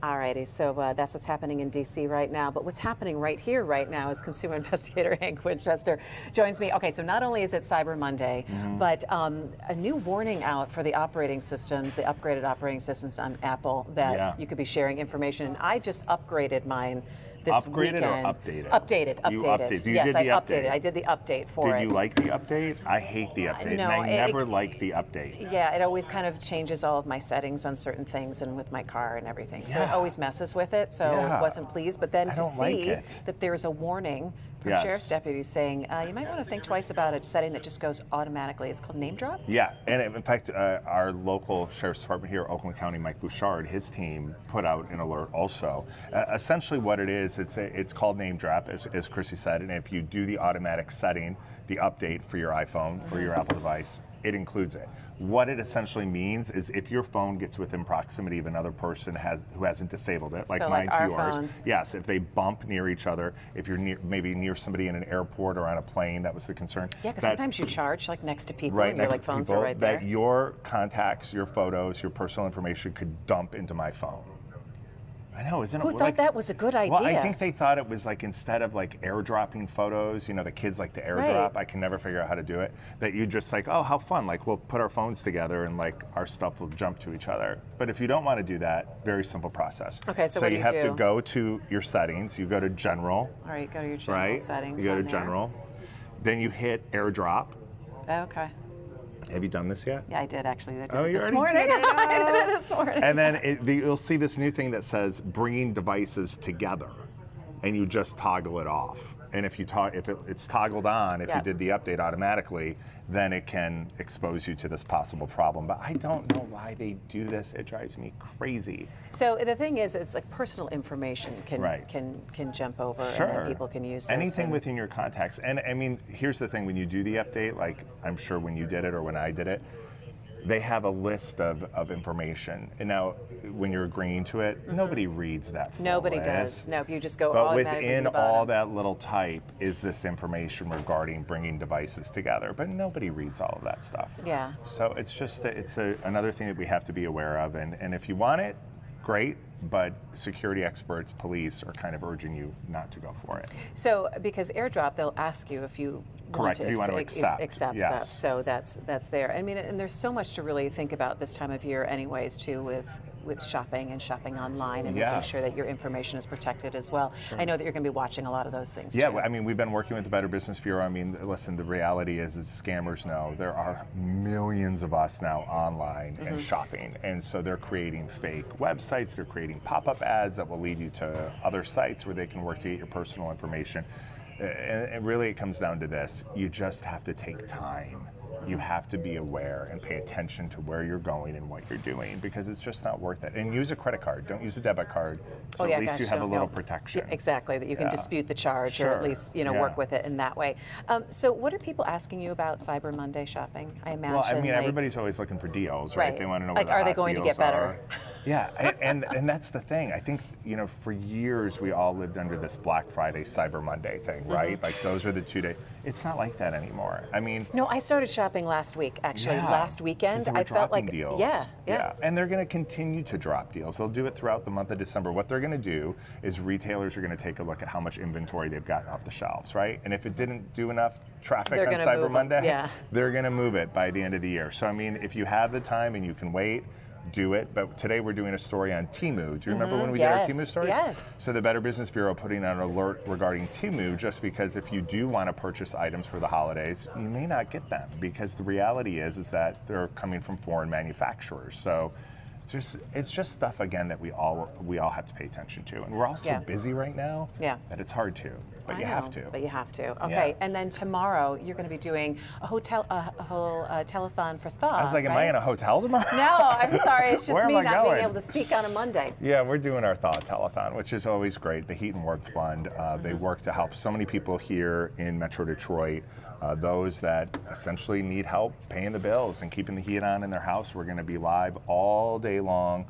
Alrighty, so that's what's happening in D.C. right now. But what's happening right here, right now, is consumer investigator Hank Winchester joins me. Okay, so not only is it Cyber Monday, but a new warning out for the operating systems, the upgraded operating systems on Apple, that you could be sharing information. And I just upgraded mine this weekend. Upgraded or updated? Updated. You updated. So you yes, did the I update. updated. I did the update for it. Did you like the update? I hate the update. No, and I never like the update. Yeah, it always kind of changes all of my settings on certain things and with my car and everything. So it always messes with it. So I wasn't pleased. But then to see that there's a warning from sheriff's deputies saying you might want to think twice about a setting that just goes automatically. It's called NameDrop. Yeah, and in fact, our local sheriff's department here, Oakland County, Mike Bouchard, his team put out an alert also. Essentially, what it is, it's called NameDrop, as Chrissy said, and if you do the automatic setting, the update for your iPhone or your Apple device, it includes it. What it essentially means is if your phone gets within proximity of another person who hasn't disabled it, like so mine like to yours. Phones. Yes, if they bump near each other, if you're maybe near somebody in an airport or on a plane, that was the concern. Yeah, because sometimes you charge like next to people right and your phones are right there. That your contacts, your photos, your personal information could dump into my phone. I know, isn't it? Who thought that was a good idea? Well, I think they thought it was like instead of like airdropping photos, you know, the kids like to airdrop. I can never figure out how to do it. That you just like, oh, how fun! Like we'll put our phones together and like our stuff will jump to each other. But if you don't want to do that, very simple process. Okay, so what do you have to go to your settings. You go to General. All right, go to your General settings. You go to General. Then you hit AirDrop. Okay. Have you done this yet? Yeah, I did actually. I did it this morning. I did it this morning. And then you'll see this new thing that says bringing devices together, and you just toggle it off. And if it's toggled on, if you did the update automatically, then it can expose you to this possible problem. But I don't know why they do this. It drives me crazy. So the thing is, it's like personal information can jump over, and then people can use this. Anything within your contacts. And I mean, here's the thing: when you do the update, like I'm sure when you did it or when I did it, they have a list of information. And now, when you're agreeing to it, nobody reads that full Nobody list. does. No, you just go but automatically within to the bottom. all that little type is this information regarding bringing devices together. But nobody reads all of that stuff. Yeah. So it's just another thing that we have to be aware of. And if you want it, great. But security experts, police are kind of urging you not to go for it. So, because AirDrop, they'll ask you if you want to accept stuff. So that's there. I mean, and there's so much to really think about this time of year, anyways, too, with shopping and shopping online and making sure that your information is protected as well. I know that you're going to be watching a lot of those things. Yeah, too. I mean, we've been working with the Better Business Bureau. I mean, listen, the reality is scammers know there are millions of us now online and shopping, and so they're creating fake websites. They're creating pop-up ads that will lead you to other sites where they can work to get your personal information. And really, it comes down to this: you just have to take time. You have to be aware and pay attention to where you're going and what you're doing, because it's just not worth it. And use a credit card. Don't use a debit card. So at least you have a little protection. Yeah, exactly, that you can dispute the charge or at least work with it in that way. So what are people asking you about Cyber Monday shopping? I imagine. Well, I mean, everybody's always looking for deals, right? They want to know what the are they hot going to deals get better? are. Yeah, and that's the thing. I think, for years we all lived under this Black Friday, Cyber Monday thing, right? Like those are the 2 days. It's not like that anymore. I mean, no, I started shopping last week. Actually, last weekend, I felt like deals. Yeah. And they're going to continue to drop deals. They'll do it throughout the month of December. What they're going to do is retailers are going to take a look at how much inventory they've gotten off the shelves, right? And if it didn't do enough traffic on Cyber Monday, they're going to move it by the end of the year. So I mean, if you have the time and you can wait, do it. But today we're doing a story on Temu. Do you remember when we did our Temu stories? Yes. So the Better Business Bureau putting out an alert regarding Temu, just because if you do want to purchase items for the holidays, you may not get them, because the reality is that they're coming from foreign manufacturers. So it's just stuff, again, that we all have to pay attention to. And we're all so busy right now that it's hard to. But you have to. But you have to. Okay, and then tomorrow you're going to be doing a whole telethon for Thaw. I was like, am I in a hotel tomorrow? No, I'm sorry. It's just me not being able to speak on a Monday. Yeah, we're doing our Thaw telethon, which is always great. The Heat and Warmth Fund. They work to help so many people here in Metro Detroit. Those that essentially need help paying the bills and keeping the heat on in their house. We're going to be live all day long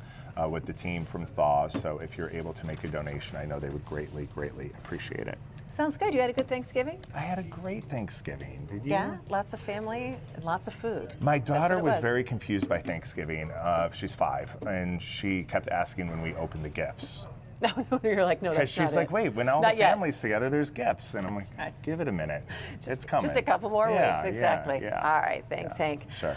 with the team from Thaw. So if you're able to make a donation, I know they would greatly, greatly appreciate it. Sounds good. You had a good Thanksgiving? I had a great Thanksgiving. Did you? Yeah, lots of family and lots of food. My That's what daughter it was very confused by Thanksgiving. She's 5, and she kept asking when we opened the gifts. No, you're like, no, Because that's not she's like, it. wait, when all Not the yet. family's together, there's gifts. And I'm like, right. give it a minute. It's coming. Just a couple more Yeah, weeks, exactly. yeah. All right, thanks, Yeah, Hank. sure.